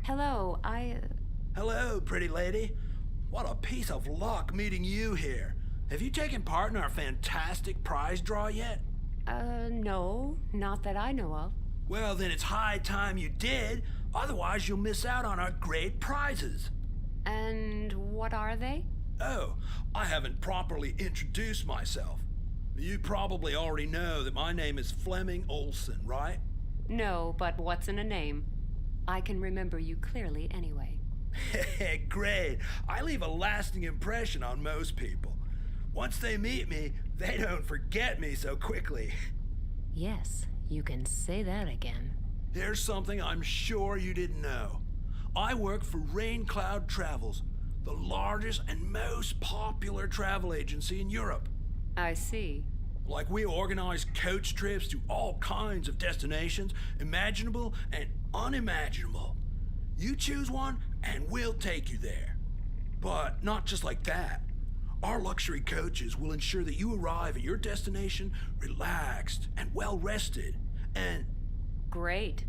Hello, Hello, pretty lady. What a piece of luck meeting you here. Have you taken part in our fantastic prize draw yet? No, not that I know of. Well, then it's high time you did. Otherwise, you'll miss out on our great prizes. And what are they? Oh, I haven't properly introduced myself. You probably already know that my name is Fleming Olson, right? No, but what's in a name? I can remember you clearly anyway. Great. I leave a lasting impression on most people. Once they meet me, they don't forget me so quickly. Yes, you can say that again. Here's something I'm sure you didn't know. I work for Rain Cloud Travels, the largest and most popular travel agency in Europe. I see. Like, we organize coach trips to all kinds of destinations, imaginable and unimaginable. You choose one, and we'll take you there. But not just like that. Our luxury coaches will ensure that you arrive at your destination relaxed and well rested. And Great.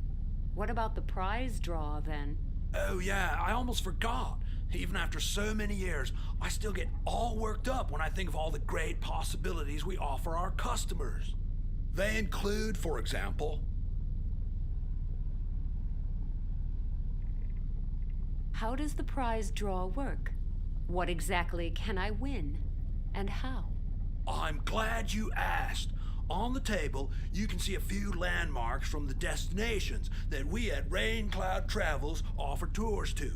What about the prize draw then? oh, yeah, I almost forgot. Even after so many years, I still get all worked up when I think of all the great possibilities we offer our customers. They include, for example, How does the prize draw work? What exactly can I win? And how? I'm glad you asked. On the table, you can see a few landmarks from the destinations that we at Rain Cloud Travels offer tours to.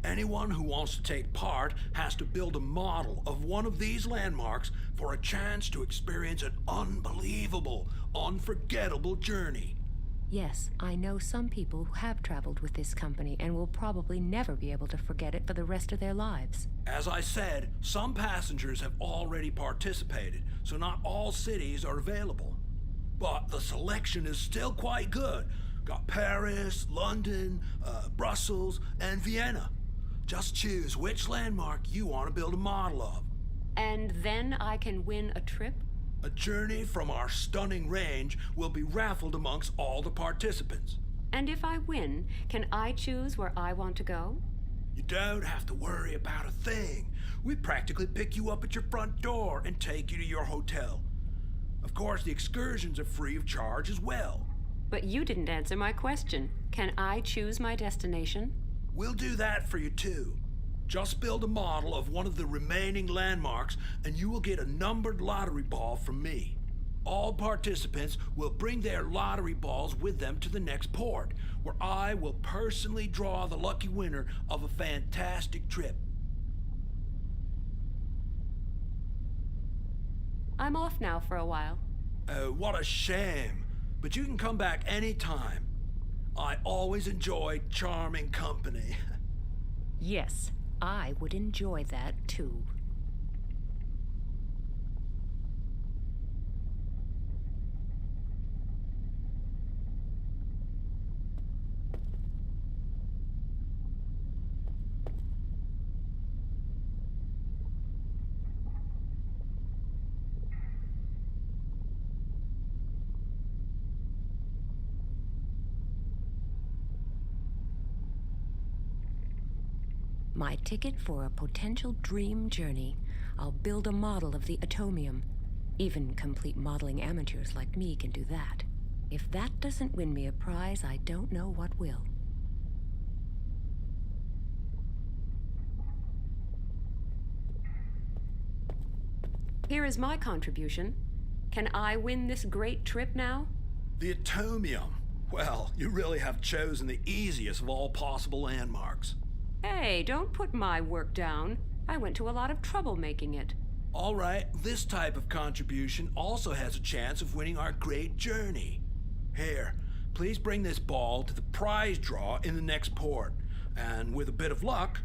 Anyone who wants to take part has to build a model of one of these landmarks for a chance to experience an unbelievable, unforgettable journey. Yes, I know some people who have traveled with this company and will probably never be able to forget it for the rest of their lives. As I said, some passengers have already participated, so not all cities are available. But the selection is still quite good. Got Paris, London, Brussels, and Vienna. Just choose which landmark you want to build a model of. And then I can win a trip? A journey from our stunning range will be raffled amongst all the participants. And if I win, can I choose where I want to go? You don't have to worry about a thing. We practically pick you up at your front door and take you to your hotel. Of course, the excursions are free of charge as well. But you didn't answer my question. Can I choose my destination? We'll do that for you too. Just build a model of one of the remaining landmarks and you will get a numbered lottery ball from me. All participants will bring their lottery balls with them to the next port, where I will personally draw the lucky winner of a fantastic trip. I'm off now for a while. Oh, what a shame. But you can come back anytime. I always enjoy charming company. Yes, I would enjoy that too. My ticket for a potential dream journey. I'll build a model of the atomium. Even complete modeling amateurs like me can do that. If that doesn't win me a prize, I don't know what will. Here is my contribution. Can I win this great trip now? The atomium. Well, you really have chosen the easiest of all possible landmarks. Hey, don't put my work down. I went to a lot of trouble making it. All right, this type of contribution also has a chance of winning our great journey. Here, please bring this ball to the prize draw in the next port. And with a bit of luck,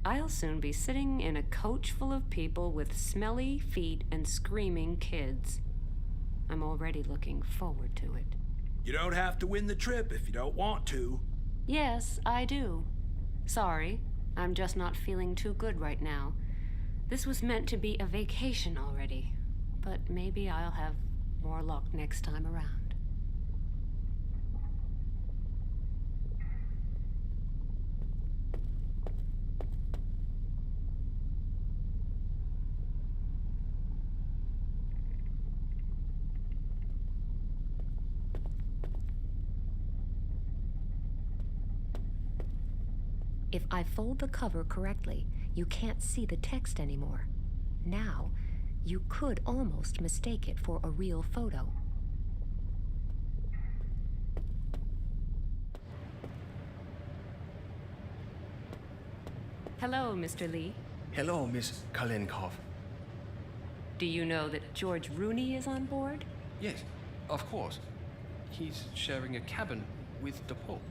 I'll soon be sitting in a coach full of people with smelly feet and screaming kids. I'm already looking forward to it. you don't have to win the trip if you don't want to. Yes, I do. Sorry, I'm just not feeling too good right now. This was meant to be a vacation already, but maybe I'll have more luck next time around. If I fold the cover correctly, you can't see the text anymore. Now, you could almost mistake it for a real photo. Hello, Mr. Lee. Hello, Miss Kalenkov. Do you know that George Rooney is on board? Yes, of course. He's sharing a cabin with the Pope.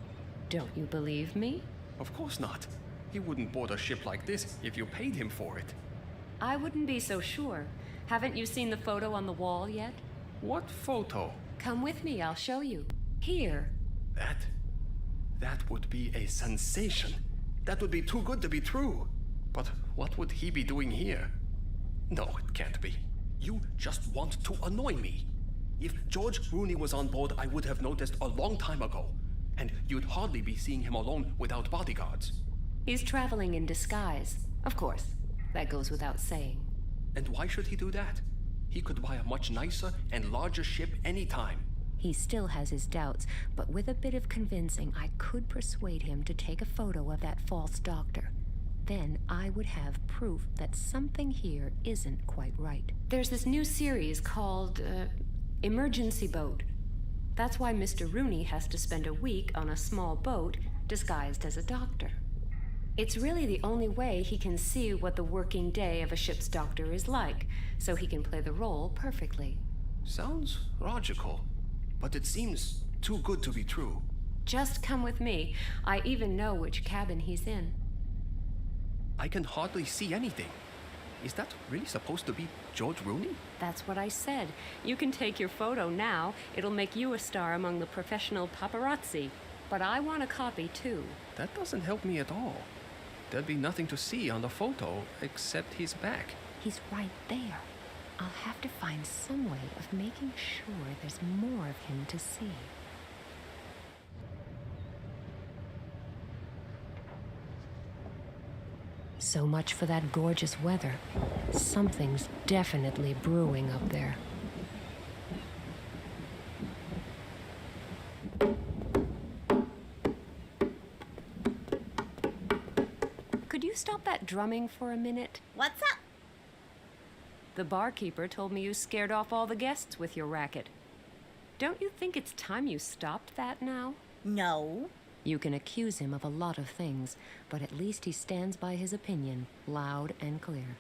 Don't you believe me? Of course not. He wouldn't board a ship like this if you paid him for it. I wouldn't be so sure. Haven't you seen the photo on the wall yet? What photo? Come with me, I'll show you. Here. That would be a sensation. That would be too good to be true. But what would he be doing here? No, it can't be. You just want to annoy me. If George Rooney was on board, I would have noticed a long time ago. And you'd hardly be seeing him alone without bodyguards. He's traveling in disguise. Of course, that goes without saying. And why should he do that? He could buy a much nicer and larger ship anytime. He still has his doubts, but with a bit of convincing, I could persuade him to take a photo of that false doctor. Then I would have proof that something here isn't quite right. There's this new series called, Emergency Boat. That's why Mr. Rooney has to spend a week on a small boat disguised as a doctor. It's really the only way he can see what the working day of a ship's doctor is like, so he can play the role perfectly. Sounds logical, but it seems too good to be true. Just come with me. I even know which cabin he's in. I can hardly see anything. Is that really supposed to be George Rooney? That's what I said. You can take your photo now. It'll make you a star among the professional paparazzi. But I want a copy too. That doesn't help me at all. There'd be nothing to see on the photo except his back. He's right there. I'll have to find some way of making sure there's more of him to see. So much for that gorgeous weather. Something's definitely brewing up there. Could you stop that drumming for a minute? What's up? The barkeeper told me you scared off all the guests with your racket. Don't you think it's time you stopped that now? No. You can accuse him of a lot of things, but at least he stands by his opinion, loud and clear.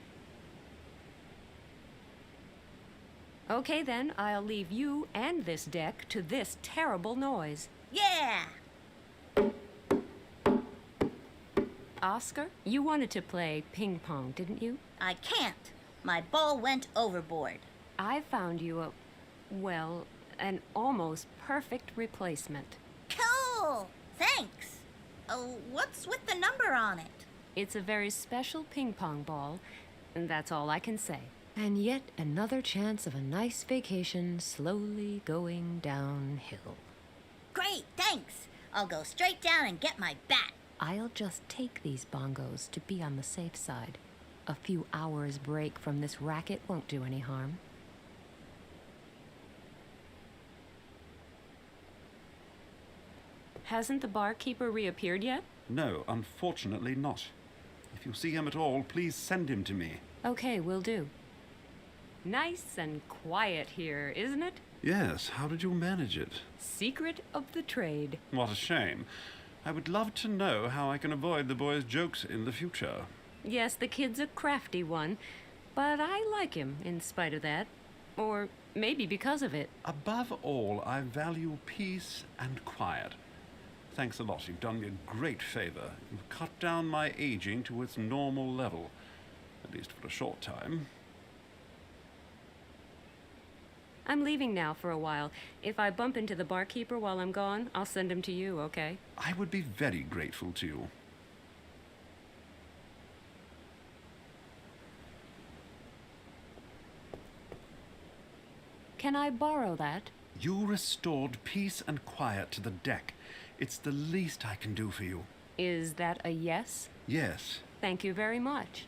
Okay then, I'll leave you and this deck to this terrible noise. Yeah! Oscar, you wanted to play ping pong, didn't you? I can't. My ball went overboard. I found you an almost perfect replacement. Cool! Thanks. Oh, what's with the number on it? It's a very special ping pong ball, and that's all I can say. And yet another chance of a nice vacation slowly going downhill. Great, thanks. I'll go straight down and get my bat. I'll just take these bongos to be on the safe side. A few hours break from this racket won't do any harm. Hasn't the barkeeper reappeared yet? No, unfortunately not. If you see him at all, please send him to me. Okay, will do. Nice and quiet here, isn't it? Yes, how did you manage it? Secret of the trade. What a shame. I would love to know how I can avoid the boy's jokes in the future. Yes, the kid's a crafty one, but I like him in spite of that. Or maybe because of it. Above all, I value peace and quiet. Thanks a lot. You've done me a great favor. You've cut down my aging to its normal level. At least for a short time. I'm leaving now for a while. If I bump into the barkeeper while I'm gone, I'll send him to you, okay? I would be very grateful to you. Can I borrow that? You restored peace and quiet to the deck. It's the least I can do for you. Is that a yes? Yes. Thank you very much.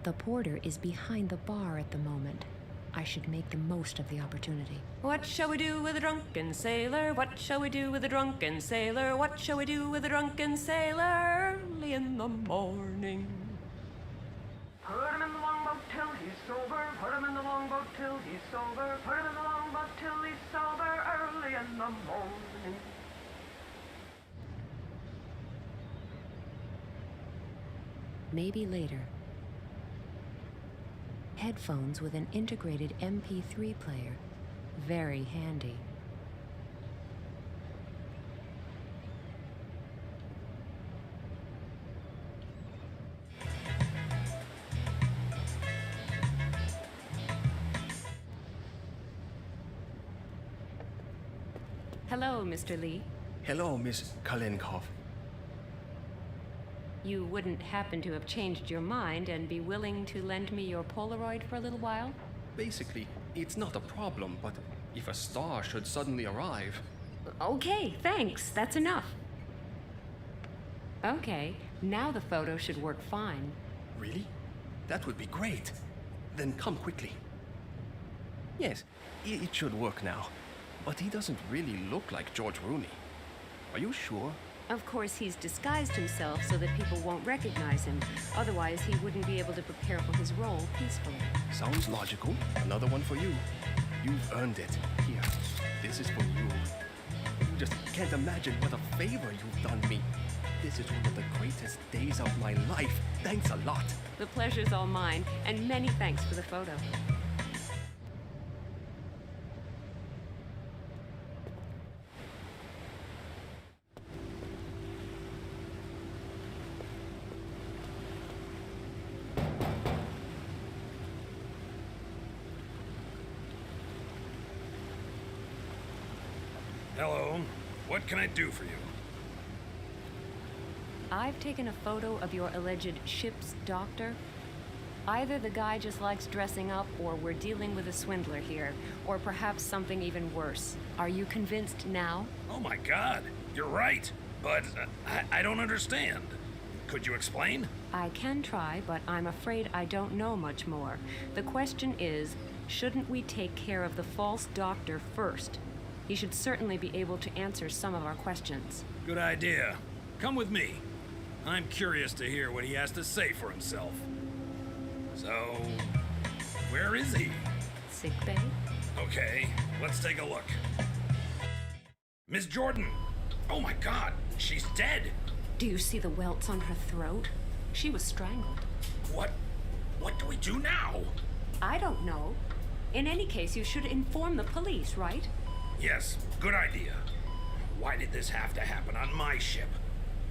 The porter is behind the bar at the moment. I should make the most of the opportunity. What shall we do with a drunken sailor? What shall we do with a drunken sailor? What shall we do with a drunken sailor early in the morning? Put him in the longboat till he's sober. Put him in the longboat till he's sober. Put him in the longboat till he's sober early in the morning. Maybe later. Headphones with an integrated MP3 player. Very handy. Hello, Mr. Lee. Hello, Miss Kalenkov. You wouldn't happen to have changed your mind and be willing to lend me your Polaroid for a little while? Basically, it's not a problem, but if a star should suddenly arrive... Okay, thanks. That's enough. Okay, now the photo should work fine. Really? That would be great. Then come quickly. Yes, it should work now. But he doesn't really look like George Rooney. Are you sure? Of course, he's disguised himself so that people won't recognize him. Otherwise, he wouldn't be able to prepare for his role peacefully. Sounds logical. Another one for you. You've earned it. Here, this is for you. You just can't imagine what a favor you've done me. This is one of the greatest days of my life. Thanks a lot. The pleasure's all mine, and many thanks for the photo. Hello. What can I do for you? I've taken a photo of your alleged ship's doctor. Either the guy just likes dressing up, or we're dealing with a swindler here, or perhaps something even worse. Are you convinced now? Oh my God, you're right. But I don't understand. Could you explain? I can try, but I'm afraid I don't know much more. The question is, shouldn't we take care of the false doctor first? He should certainly be able to answer some of our questions. Good idea. Come with me. I'm curious to hear what he has to say for himself. So, where is he? Sick bay? Okay, let's take a look. Miss Jordan! Oh my God, she's dead! Do you see the welts on her throat? She was strangled. What do we do now? I don't know. In any case, you should inform the police, right? Yes, good idea. Why did this have to happen on my ship?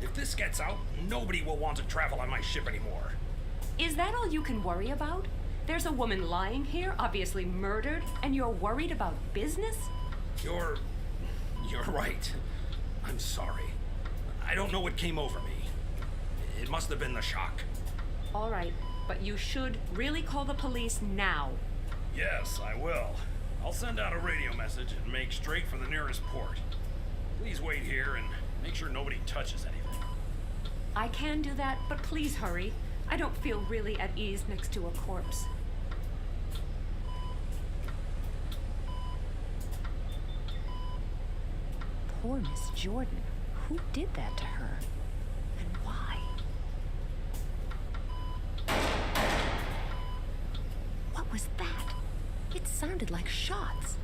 If this gets out, nobody will want to travel on my ship anymore. Is that all you can worry about? There's a woman lying here, obviously murdered, and you're worried about business? You're right. I'm sorry. I don't know what came over me. It must have been the shock. All right, but you should really call the police now. Yes, I will. I'll send out a radio message and make straight for the nearest port. Please wait here and make sure nobody touches anything. I can do that, but please hurry. I don't feel really at ease next to a corpse. Poor Miss Jordan. Who did that to her? And why? What was that? It sounded like shots.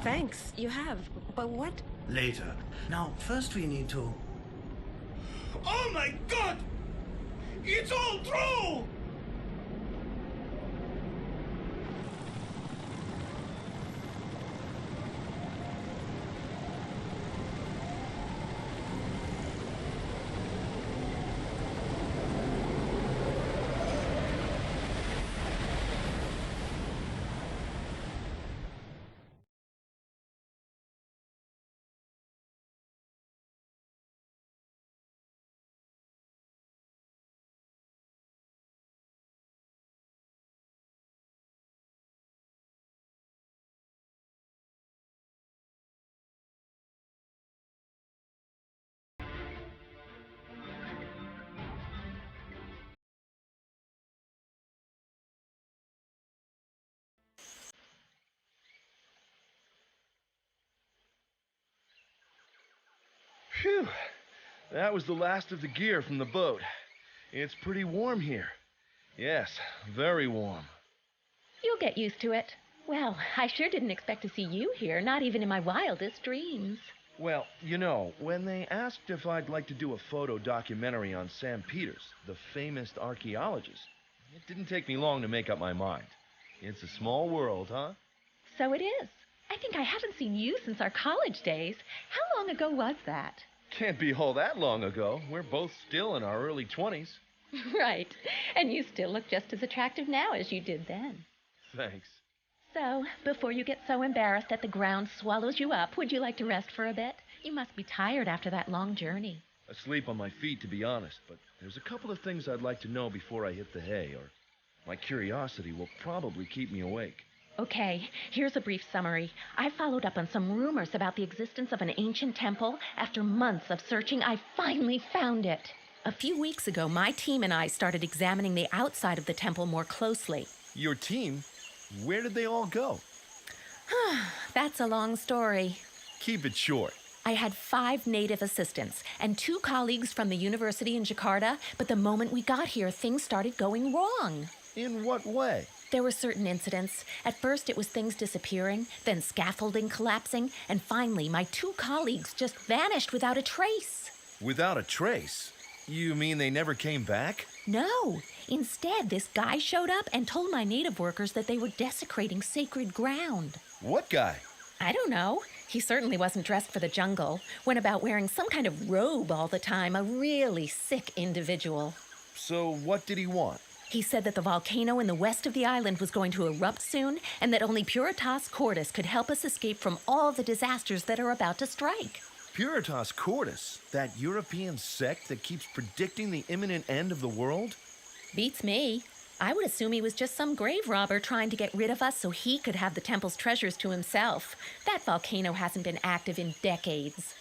Thanks, you have. But what? Later. Now, first we need to... Oh my God! It's all true! Phew, that was the last of the gear from the boat. It's pretty warm here. Yes, very warm. You'll get used to it. Well, I sure didn't expect to see you here, not even in my wildest dreams. Well, you know, when they asked if I'd like to do a photo documentary on Sam Peters, the famous archaeologist, it didn't take me long to make up my mind. It's a small world, huh? So it is. I think I haven't seen you since our college days. How long ago was that? Can't be all that long ago. We're both still in our early 20s. Right. And you still look just as attractive now as you did then. Thanks. So, before you get so embarrassed that the ground swallows you up, would you like to rest for a bit? You must be tired after that long journey. Asleep on my feet, to be honest, but there's a couple of things I'd like to know before I hit the hay, or my curiosity will probably keep me awake. Okay, here's a brief summary. I followed up on some rumors about the existence of an ancient temple. After months of searching, I finally found it. A few weeks ago, my team and I started examining the outside of the temple more closely. Your team? Where did they all go? That's a long story. Keep it short. I had 5 native assistants and 2 colleagues from the university in Jakarta, but the moment we got here, things started going wrong. In what way? There were certain incidents. At first, it was things disappearing, then scaffolding collapsing, and finally, my 2 colleagues just vanished without a trace. Without a trace? You mean they never came back? No. Instead, this guy showed up and told my native workers that they were desecrating sacred ground. What guy? I don't know. He certainly wasn't dressed for the jungle. Went about wearing some kind of robe all the time. A really sick individual. So what did he want? He said that the volcano in the west of the island was going to erupt soon, and that only Puritas Cordis could help us escape from all the disasters that are about to strike. Puritas Cordis? That European sect that keeps predicting the imminent end of the world? Beats me. I would assume he was just some grave robber trying to get rid of us so he could have the temple's treasures to himself. That volcano hasn't been active in decades.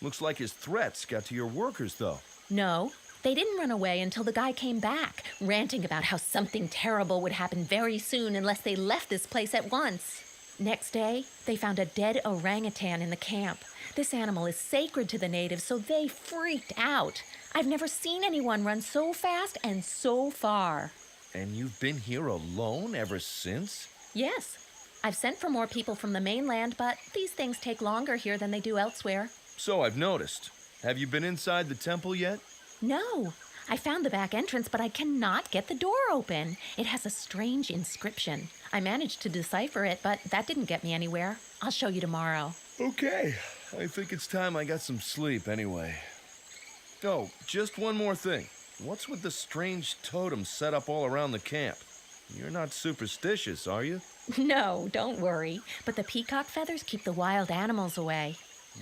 Looks like his threats got to your workers, though. No, they didn't run away until the guy came back, ranting about how something terrible would happen very soon unless they left this place at once. Next day, they found a dead orangutan in the camp. This animal is sacred to the natives, so they freaked out. I've never seen anyone run so fast and so far. And you've been here alone ever since? Yes. I've sent for more people from the mainland, but these things take longer here than they do elsewhere. So I've noticed. Have you been inside the temple yet? No. I found the back entrance, but I cannot get the door open. It has a strange inscription. I managed to decipher it, but that didn't get me anywhere. I'll show you tomorrow. Okay. I think it's time I got some sleep anyway. Oh, just one more thing. What's with the strange totems set up all around the camp? You're not superstitious, are you? No, don't worry. But the peacock feathers keep the wild animals away.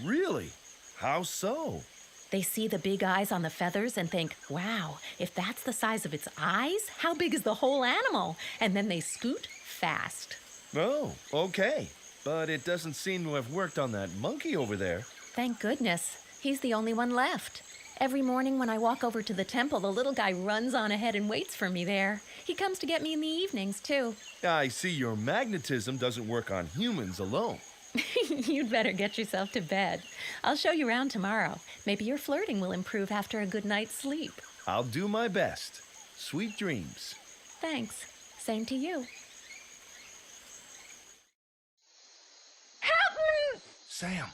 Really? How so? They see the big eyes on the feathers and think, wow, if that's the size of its eyes, how big is the whole animal? And then they scoot fast. Oh, okay. But it doesn't seem to have worked on that monkey over there. Thank goodness. He's the only one left. Every morning when I walk over to the temple, the little guy runs on ahead and waits for me there. He comes to get me in the evenings, too. I see your magnetism doesn't work on humans alone. You'd better get yourself to bed. I'll show you around tomorrow. Maybe your flirting will improve after a good night's sleep. I'll do my best. Sweet dreams. Thanks. Same to you. Help me! Sam,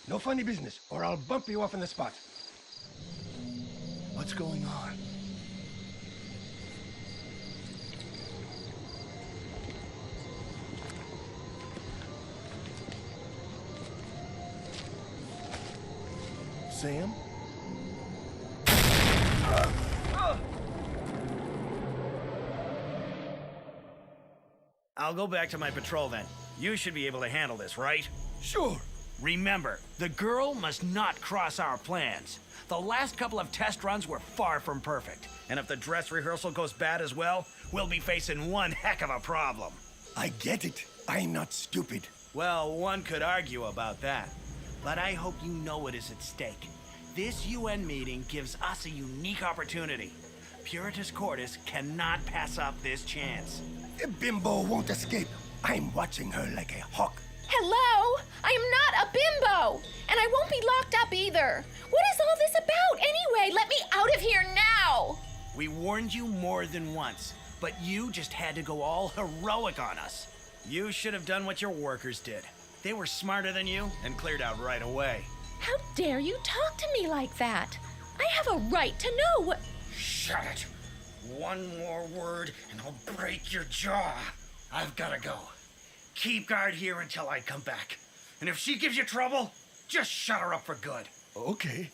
no funny business, or I'll bump you off in the spot. What's going on? Sam? I'll go back to my patrol then. You should be able to handle this, right? Sure. Remember, the girl must not cross our plans. The last couple of test runs were far from perfect. And if the dress rehearsal goes bad as well, we'll be facing one heck of a problem. I get it. I'm not stupid. Well, one could argue about that. But I hope you know what is at stake. This UN meeting gives us a unique opportunity. Puritas Cordis cannot pass up this chance. Bimbo won't escape. I'm watching her like a hawk. Hello? I am not a bimbo! And I won't be locked up either. What is all this about anyway? Let me out of here now! We warned you more than once, but you just had to go all heroic on us. You should have done what your workers did. They were smarter than you and cleared out right away. How dare you talk to me like that? I have a right to know what... Shut it. One more word and I'll break your jaw. I've gotta go. Keep guard here until I come back. And if she gives you trouble, just shut her up for good. Okay.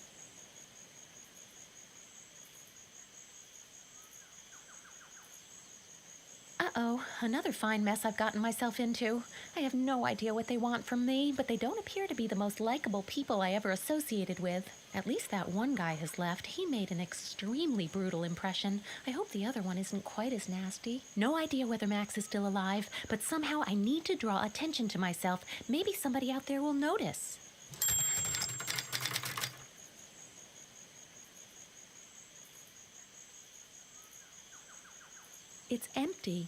Uh-oh, another fine mess I've gotten myself into. I have no idea what they want from me, but they don't appear to be the most likable people I ever associated with. At least that one guy has left. He made an extremely brutal impression. I hope the other one isn't quite as nasty. No idea whether Max is still alive, but somehow I need to draw attention to myself. Maybe somebody out there will notice. It's empty.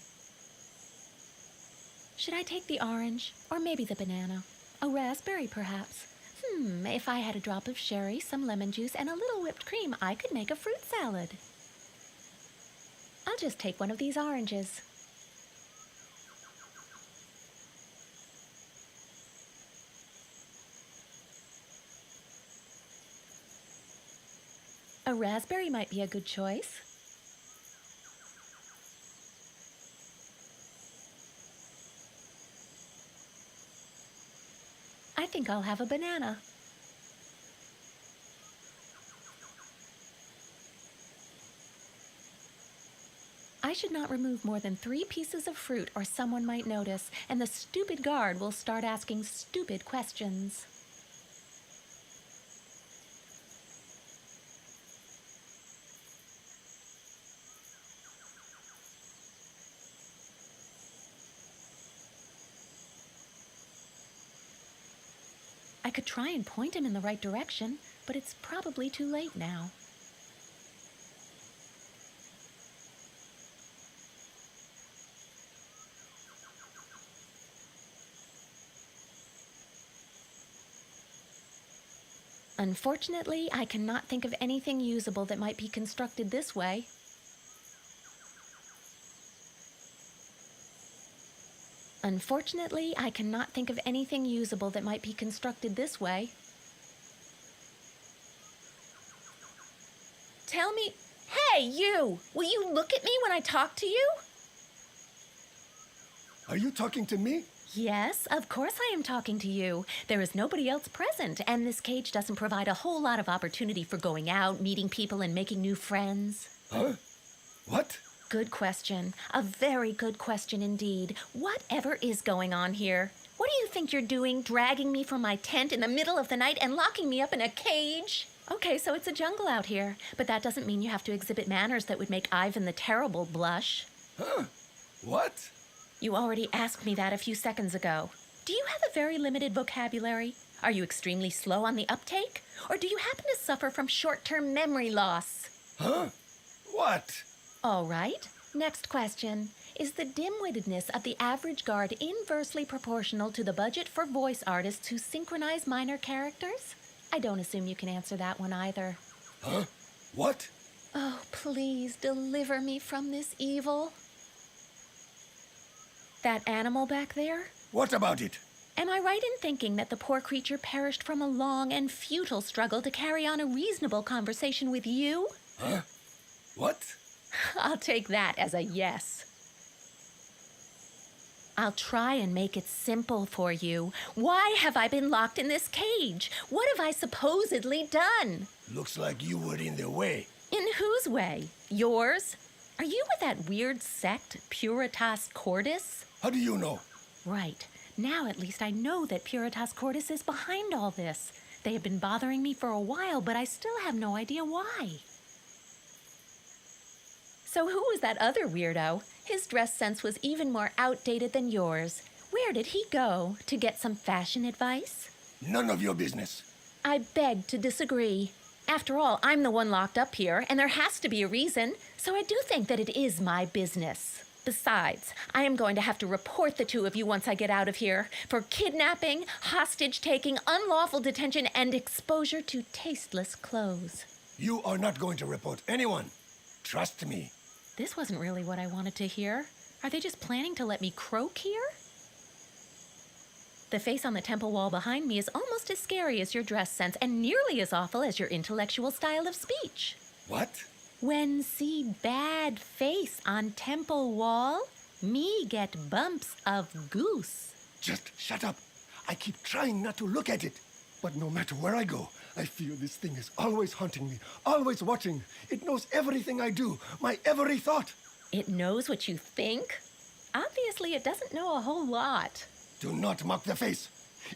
Should I take the orange? Or maybe the banana? A raspberry, perhaps? If I had a drop of sherry, some lemon juice, and a little whipped cream, I could make a fruit salad. I'll just take one of these oranges. A raspberry might be a good choice. I think I'll have a banana. I should not remove more than 3 pieces of fruit or someone might notice, and the stupid guard will start asking stupid questions. I could try and point him in the right direction, but it's probably too late now. Unfortunately, I cannot think of anything usable that might be constructed this way. Unfortunately, I cannot think of anything usable that might be constructed this way. Tell me... Hey, you! Will you look at me when I talk to you? Are you talking to me? Yes, of course I am talking to you. There is nobody else present, and this cage doesn't provide a whole lot of opportunity for going out, meeting people, and making new friends. Huh? What? Good question. A very good question indeed. Whatever is going on here? What do you think you're doing, dragging me from my tent in the middle of the night and locking me up in a cage? Okay, so it's a jungle out here, but that doesn't mean you have to exhibit manners that would make Ivan the Terrible blush. Huh? What? You already asked me that a few seconds ago. Do you have a very limited vocabulary? Are you extremely slow on the uptake? Or do you happen to suffer from short-term memory loss? Huh? What? All right. Next question. Is the dim-wittedness of the average guard inversely proportional to the budget for voice artists who synchronize minor characters? I don't assume you can answer that one either. Huh? What? Oh, please deliver me from this evil. That animal back there? What about it? Am I right in thinking that the poor creature perished from a long and futile struggle to carry on a reasonable conversation with you? Huh? What? I'll take that as a yes. I'll try and make it simple for you. Why have I been locked in this cage? What have I supposedly done? Looks like you were in the way. In whose way? Yours? Are you with that weird sect, Puritas Cordis? How do you know? Right. Now at least I know that Puritas Cordis is behind all this. They have been bothering me for a while, but I still have no idea why. So who was that other weirdo? His dress sense was even more outdated than yours. Where did he go? To get some fashion advice? None of your business. I beg to disagree. After all, I'm the one locked up here, and there has to be a reason. So I do think that it is my business. Besides, I am going to have to report the two of you once I get out of here for kidnapping, hostage-taking, unlawful detention, and exposure to tasteless clothes. You are not going to report anyone. Trust me. This wasn't really what I wanted to hear. Are they just planning to let me croak here? The face on the temple wall behind me is almost as scary as your dress sense and nearly as awful as your intellectual style of speech. What? When see bad face on temple wall, me get bumps of goose. Just shut up. I keep trying not to look at it. But no matter where I go, I feel this thing is always haunting me, always watching. It knows everything I do, my every thought. It knows what you think? Obviously, it doesn't know a whole lot. Do not mock the face.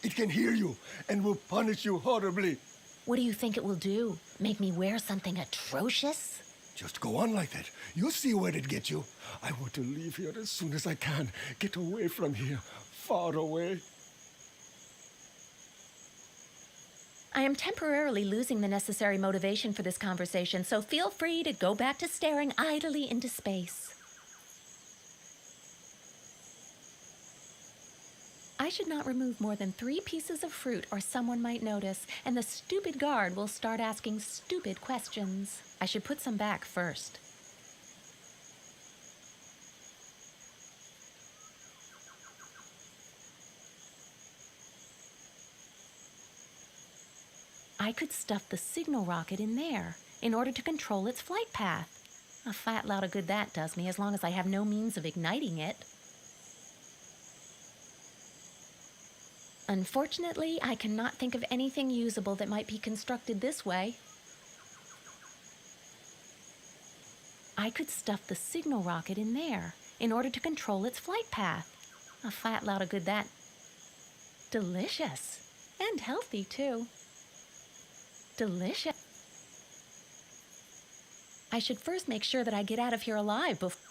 It can hear you and will punish you horribly. What do you think it will do? Make me wear something atrocious? Just go on like that. You'll see where it gets you. I want to leave here as soon as I can. Get away from here. Far away. I am temporarily losing the necessary motivation for this conversation, so feel free to go back to staring idly into space. I should not remove more than 3 pieces of fruit or someone might notice, and the stupid guard will start asking stupid questions. I should put some back first. I could stuff the signal rocket in there in order to control its flight path. A fat lot of good that does me as long as I have no means of igniting it. Unfortunately, I cannot think of anything usable that might be constructed this way. I could stuff the signal rocket in there in order to control its flight path. A fat lot of good that. Delicious. And healthy, too. Delicious. I should first make sure that I get out of here alive before.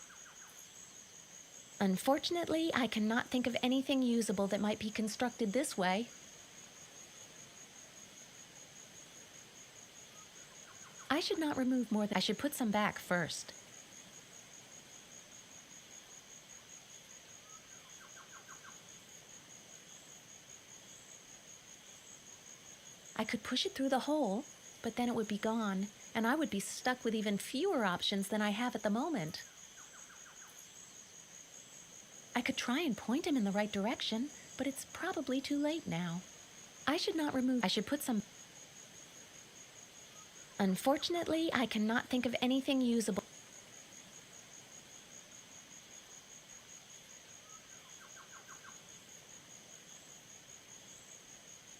Unfortunately, I cannot think of anything usable that might be constructed this way. I should not remove more than I should put some back first. I could push it through the hole, but then it would be gone, and I would be stuck with even fewer options than I have at the moment. I could try and point him in the right direction, but it's probably too late now. I should not remove. I should put some. Unfortunately, I cannot think of anything usable.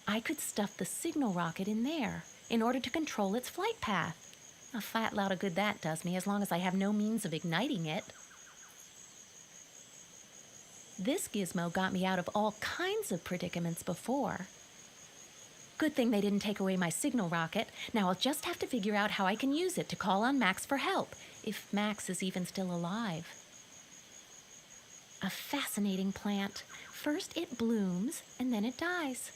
I could stuff the signal rocket in there in order to control its flight path. A fat lot of good that does me as long as I have no means of igniting it. This gizmo got me out of all kinds of predicaments before. Good thing they didn't take away my signal rocket. Now I'll just have to figure out how I can use it to call on Max for help, if Max is even still alive. A fascinating plant. First it blooms, and then it dies.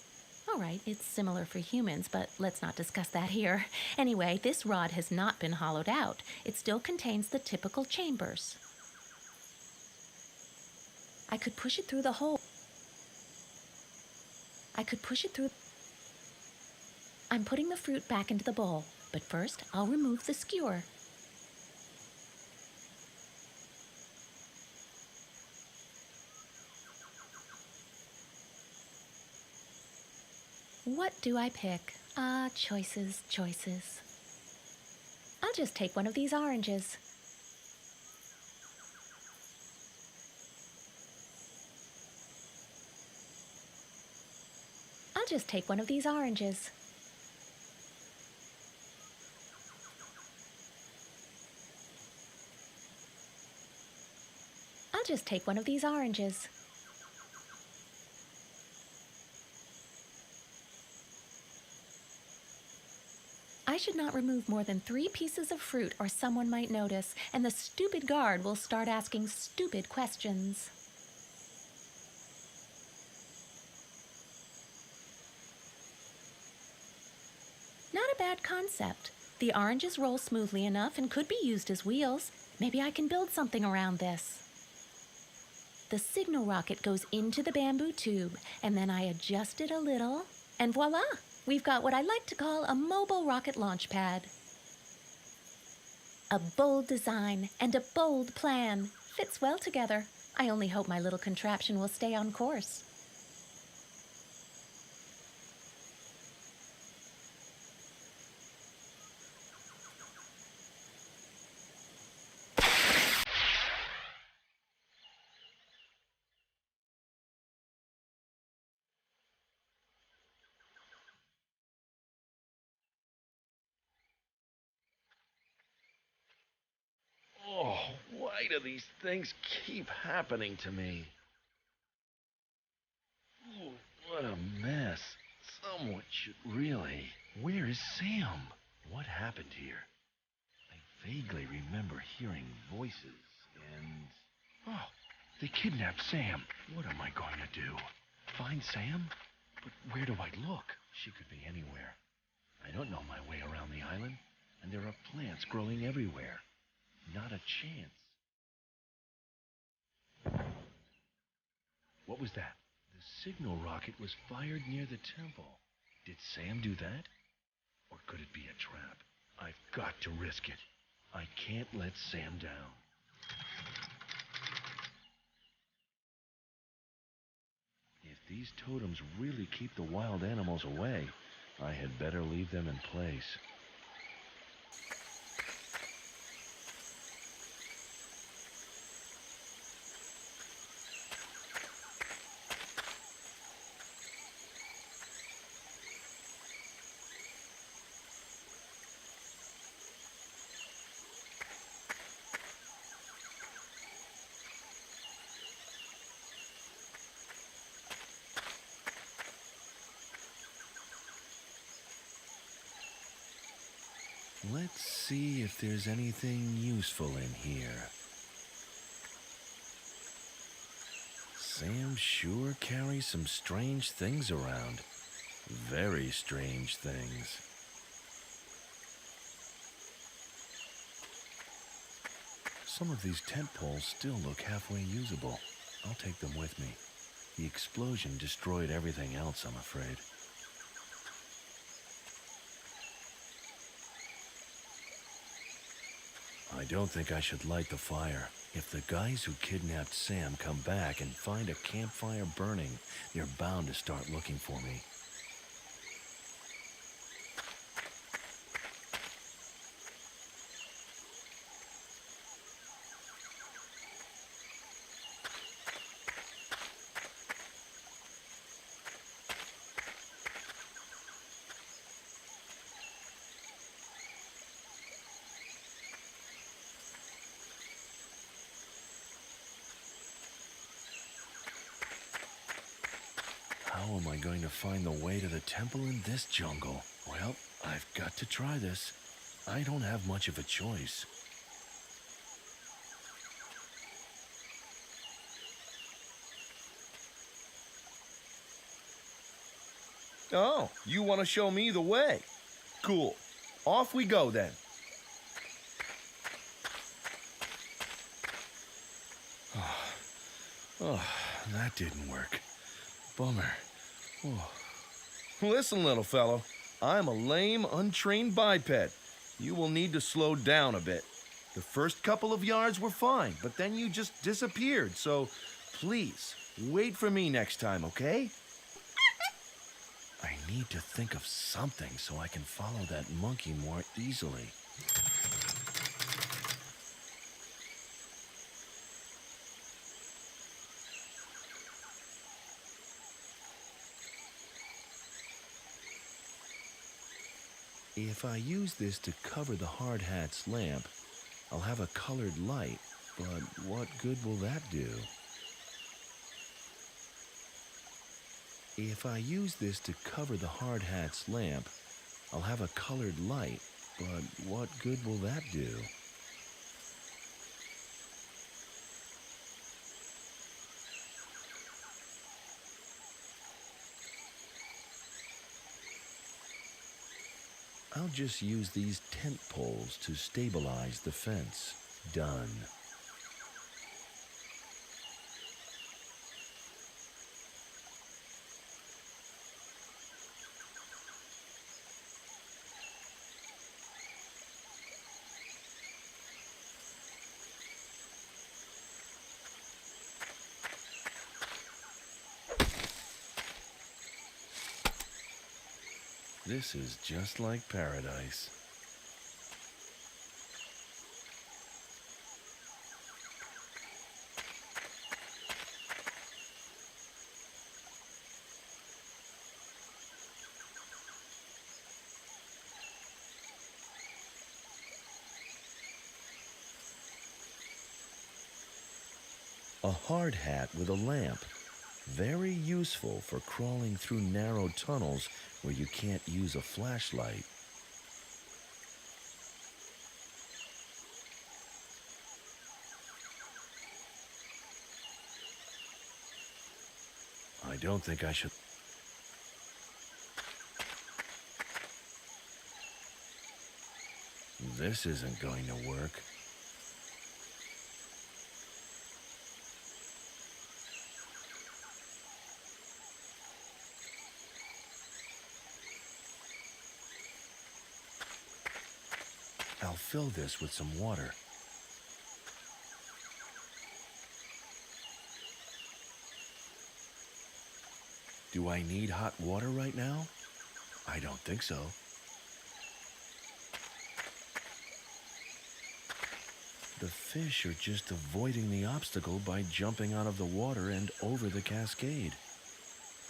All right, it's similar for humans, but let's not discuss that here. Anyway, this rod has not been hollowed out. It still contains the typical chambers. I could push it through the hole. I could push it through. I'm putting the fruit back into the bowl, but first I'll remove the skewer. What do I pick? Ah, choices, choices. I'll just take one of these oranges. I'll just take one of these oranges. I'll just take one of these oranges. I should not remove more than 3 pieces of fruit or someone might notice, and the stupid guard will start asking stupid questions. Not a bad concept. The oranges roll smoothly enough and could be used as wheels. Maybe I can build something around this. The signal rocket goes into the bamboo tube, and then I adjust it a little, and voila! We've got what I like to call a mobile rocket launch pad. A bold design and a bold plan. Fits well together. I only hope my little contraption will stay on course. Oh, why do these things keep happening to me? Oh, what a mess. Someone should really... Where is Sam? What happened here? I vaguely remember hearing voices and... Oh, they kidnapped Sam. What am I going to do? Find Sam? But where do I look? She could be anywhere. I don't know my way around the island, and there are plants growing everywhere. Not a chance. What was that? The signal rocket was fired near the temple. Did Sam do that? Or could it be a trap? I've got to risk it. I can't let Sam down. If these totems really keep the wild animals away, I had better leave them in place. Let's see if there's anything useful in here. Sam sure carries some strange things around. Very strange things. Some of these tent poles still look halfway usable. I'll take them with me. The explosion destroyed everything else, I'm afraid. I don't think I should light the fire. If the guys who kidnapped Sam come back and find a campfire burning, they're bound to start looking for me. How am I going to find the way to the temple in this jungle? Well, I've got to try this. I don't have much of a choice. Oh, you want to show me the way? Cool. Off we go then. Oh, that didn't work. Bummer. Oh. Listen, little fellow. I'm a lame, untrained biped. You will need to slow down a bit. The first couple of yards were fine, but then you just disappeared, so please, wait for me next time, okay? I need to think of something so I can follow that monkey more easily. If I use this to cover the hard hat's lamp, I'll have a colored light, but what good will that do? If I use this to cover the hard hat's lamp, I'll have a colored light, but what good will that do? I'll just use these tent poles to stabilize the fence. Done. This is just like paradise. A hard hat with a lamp. Very useful for crawling through narrow tunnels where you can't use a flashlight. I don't think I should... This isn't going to work. I'll fill this with some water. Do I need hot water right now? I don't think so. The fish are just avoiding the obstacle by jumping out of the water and over the cascade.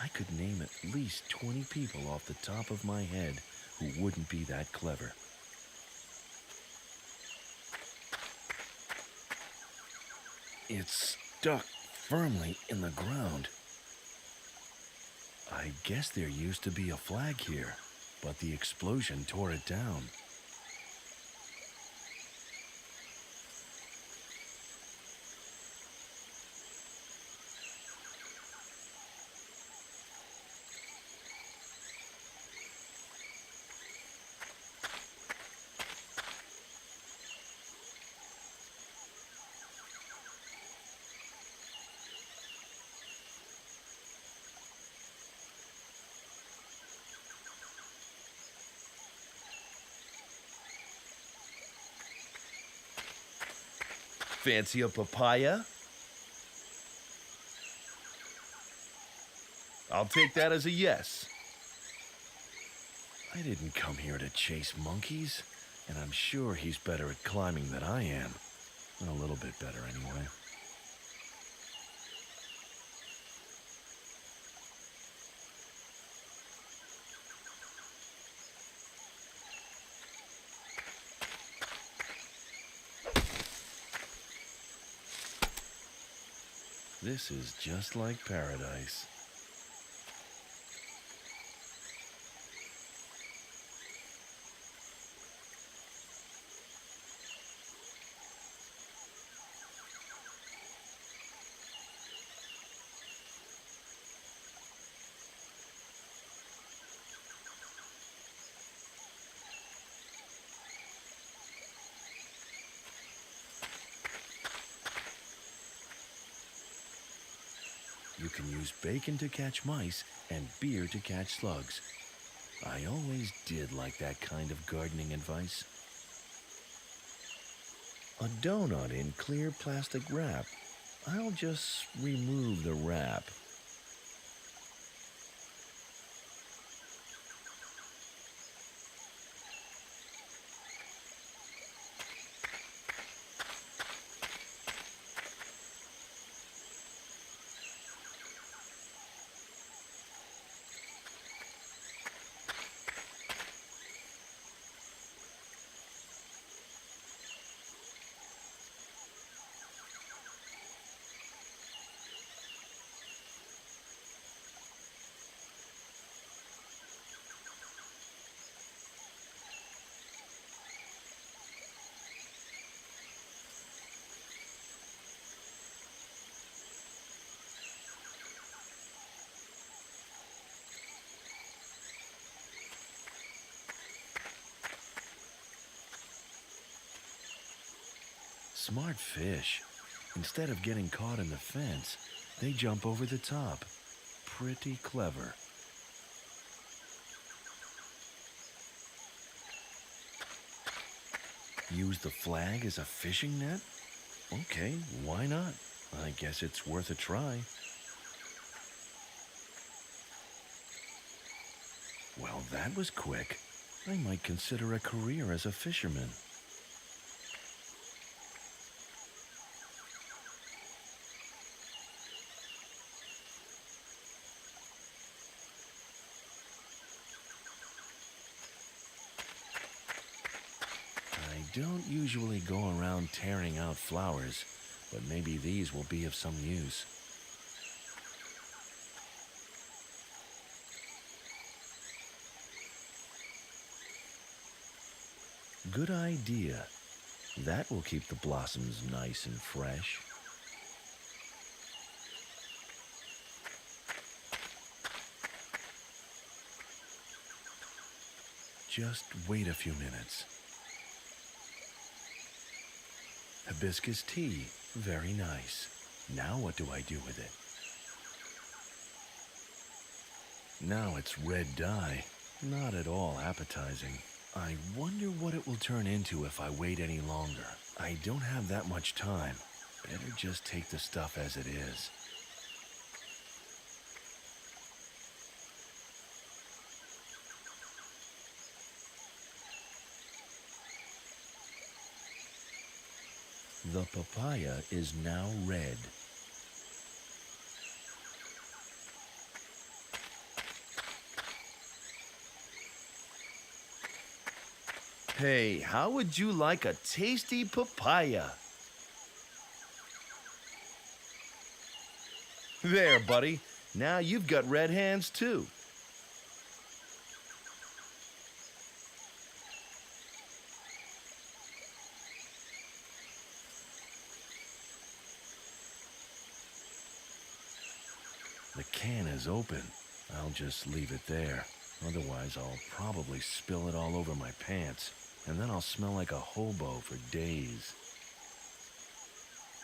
I could name at least 20 people off the top of my head who wouldn't be that clever. It's stuck firmly in the ground. I guess there used to be a flag here, but the explosion tore it down. Fancy a papaya? I'll take that as a yes. I didn't come here to chase monkeys, and I'm sure he's better at climbing than I am. A little bit better, anyway. This is just like paradise. You can use bacon to catch mice and beer to catch slugs. I always did like that kind of gardening advice. A donut in clear plastic wrap. I'll just remove the wrap. Smart fish. Instead of getting caught in the fence, they jump over the top. Pretty clever. Use the flag as a fishing net? Okay, why not? I guess it's worth a try. Well, that was quick. I might consider a career as a fisherman. I don't usually go around tearing out flowers, but maybe these will be of some use. Good idea. That will keep the blossoms nice and fresh. Just wait a few minutes. Hibiscus tea, very nice. Now what do I do with it? Now it's red dye, not at all appetizing. I wonder what it will turn into if I wait any longer. I don't have that much time. Better just take the stuff as it is. The papaya is now red. Hey, how would you like a tasty papaya? There, buddy. Now you've got red hands too. The can is open. I'll just leave it there. Otherwise, I'll probably spill it all over my pants, and then I'll smell like a hobo for days.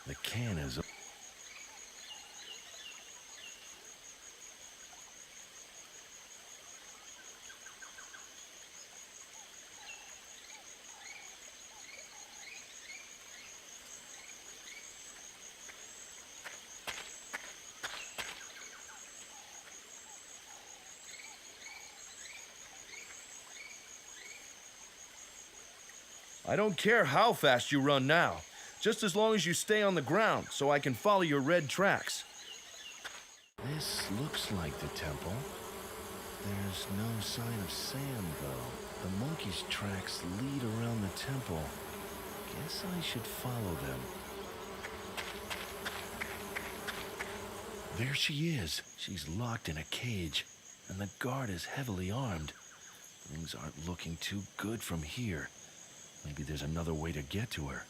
The can is open. I don't care how fast you run now, just as long as you stay on the ground so I can follow your red tracks. This looks like the temple. There's no sign of sand, though. The monkey's tracks lead around the temple. Guess I should follow them. There she is. She's locked in a cage, and the guard is heavily armed. Things aren't looking too good from here. Maybe there's another way to get to her.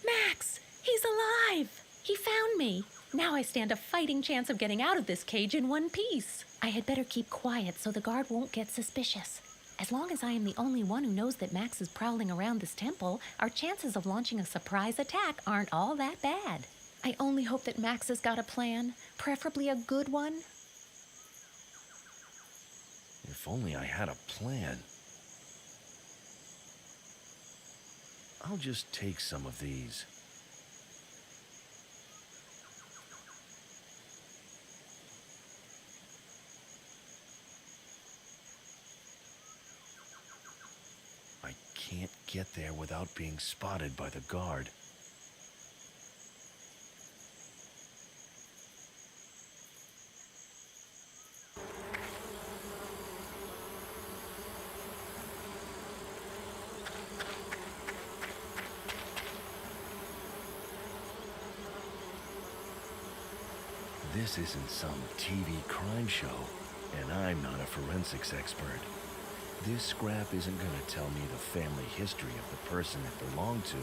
Max! He's alive! He found me. Now I stand a fighting chance of getting out of this cage in one piece. I had better keep quiet so the guard won't get suspicious. As long as I am the only one who knows that Max is prowling around this temple, our chances of launching a surprise attack aren't all that bad. I only hope that Max has got a plan, preferably a good one. If only I had a plan. I'll just take some of these. I can't get there without being spotted by the guard. This isn't some TV crime show, and I'm not a forensics expert. This scrap isn't going to tell me the family history of the person it belonged to,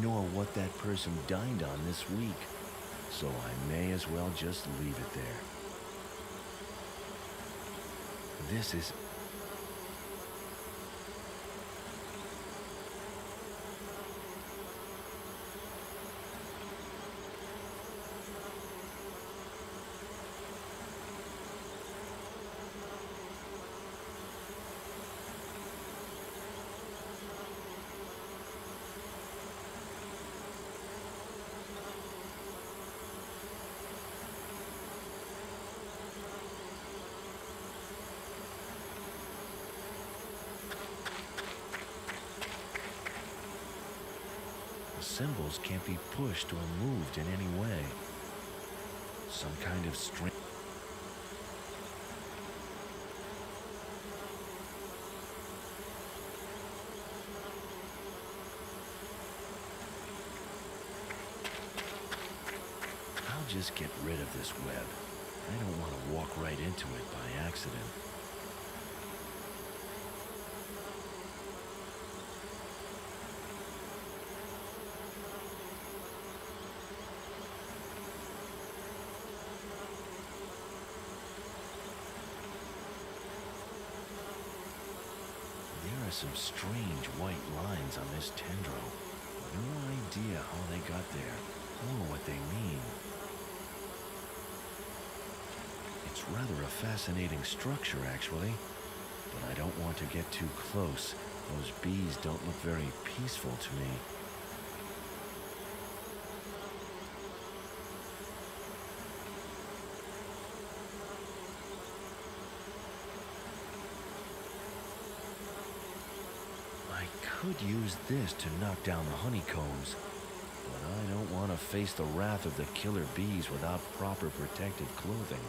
nor what that person dined on this week. So I may as well just leave it there. This is... symbols can't be pushed or moved in any way. Some kind of strange... I'll just get rid of this web. I don't want to walk right into it by accident. There are some strange white lines on this tendril. No idea how they got there or what they mean. It's rather a fascinating structure, actually, but I don't want to get too close. Those bees don't look very peaceful to me. I could use this to knock down the honeycombs, but I don't want to face the wrath of the killer bees without proper protective clothing.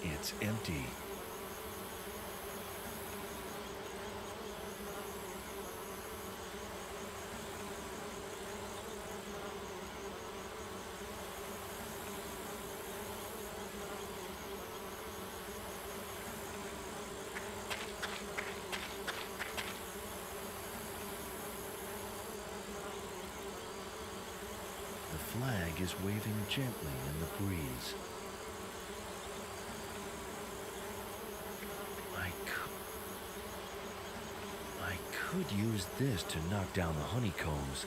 It's empty. The flag is waving gently in the breeze. I could use this to knock down the honeycombs.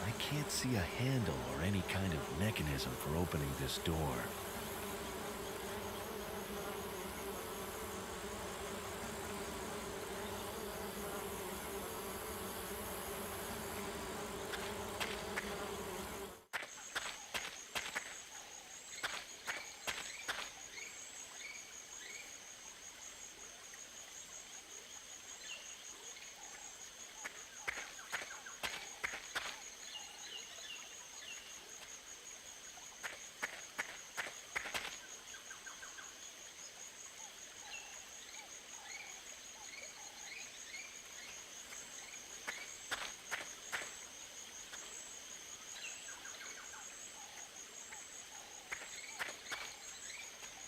I can't see a handle or any kind of mechanism for opening this door.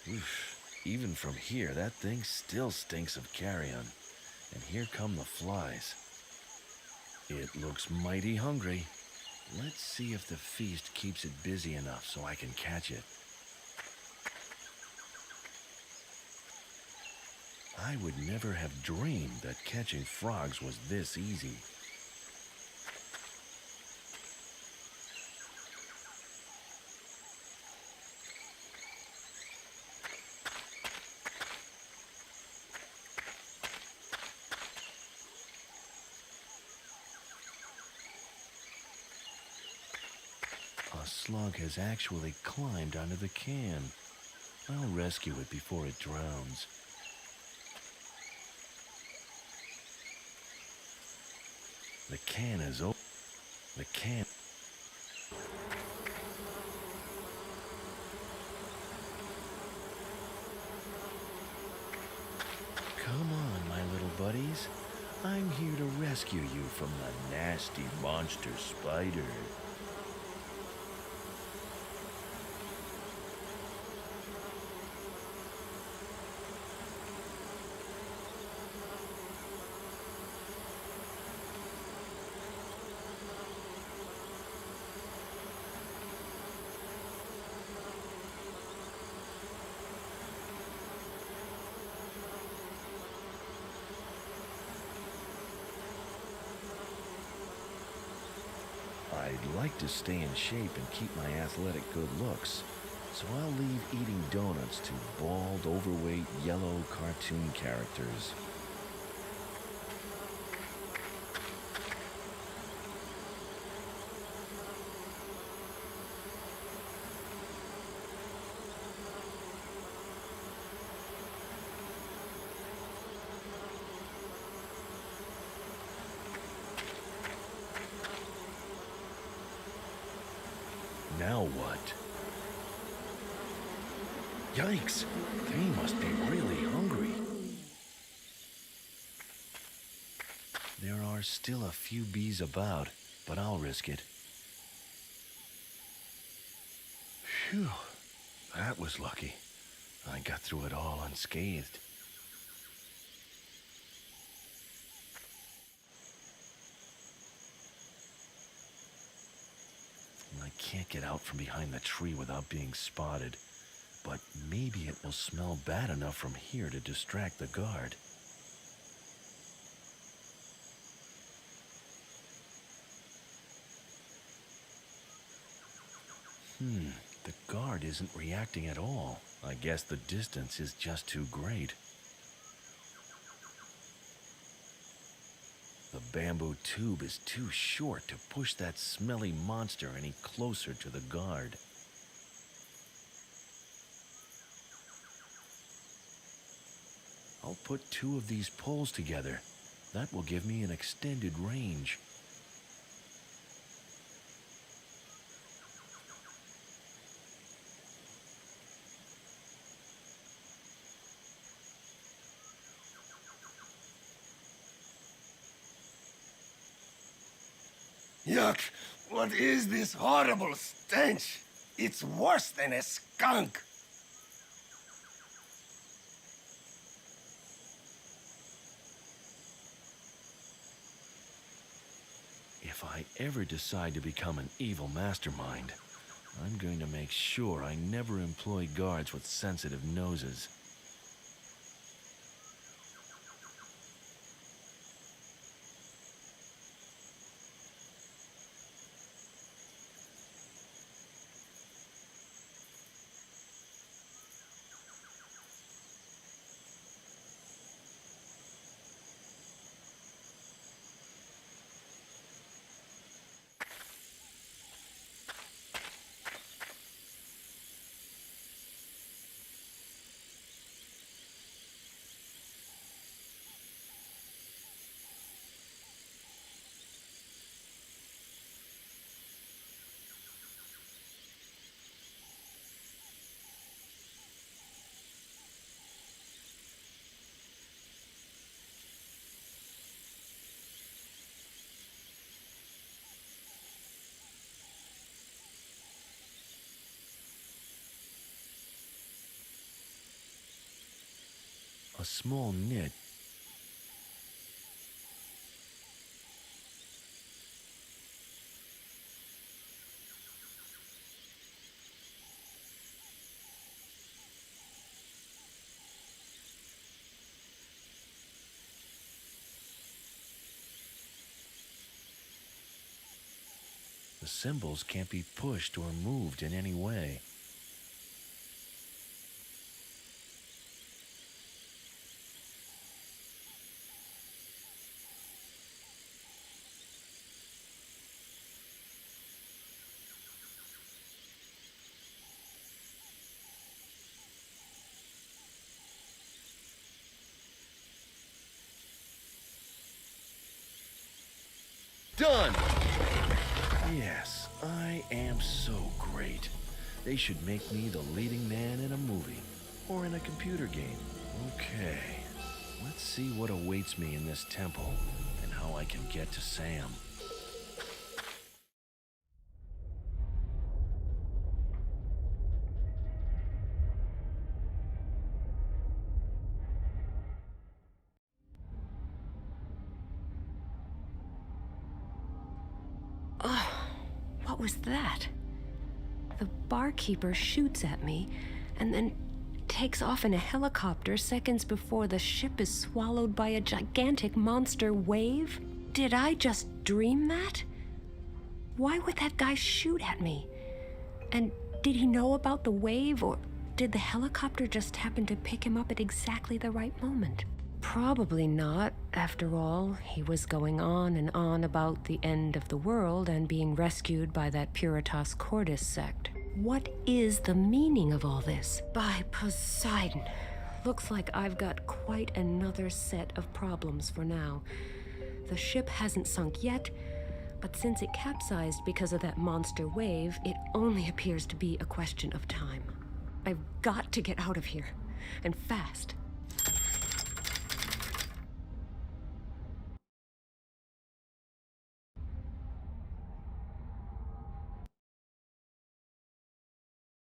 Oof. Even from here, that thing still stinks of carrion. And here come the flies. It looks mighty hungry. Let's see if the feast keeps it busy enough so I can catch it. I would never have dreamed that catching frogs was this easy. A slug has actually climbed onto the can. I'll rescue it before it drowns. The can is open. The can... Come on, my little buddies. I'm here to rescue you from the nasty monster spider. I'd like to stay in shape and keep my athletic good looks, so I'll leave eating donuts to bald, overweight, yellow cartoon characters. Now what? Yikes! They must be really hungry. There are still a few bees about, but I'll risk it. Phew, that was lucky. I got through it all unscathed. I can't get out from behind the tree without being spotted, but maybe it will smell bad enough from here to distract the guard. The guard isn't reacting at all. I guess the distance is just too great. The bamboo tube is too short to push that smelly monster any closer to the guard. I'll put 2 of these poles together. That will give me an extended range. Yuck! What is this horrible stench? It's worse than a skunk! If I ever decide to become an evil mastermind, I'm going to make sure I never employ guards with sensitive noses. A small knit. The symbols can't be pushed or moved in any way. Done! Yes, I am so great. They should make me the leading man in a movie or in a computer game. Okay, let's see what awaits me in this temple and how I can get to Sam. What was that? The barkeeper shoots at me and then takes off in a helicopter seconds before the ship is swallowed by a gigantic monster wave? Did I just dream that? Why would that guy shoot at me? And did he know about the wave, or did the helicopter just happen to pick him up at exactly the right moment? Probably not. After all, he was going on and on about the end of the world and being rescued by that Puritas Cordis sect. What is the meaning of all this? By Poseidon. Looks like I've got quite another set of problems for now. The ship hasn't sunk yet, But since it capsized because of that monster wave, it only appears to be a question of time. I've got to get out of here, and fast.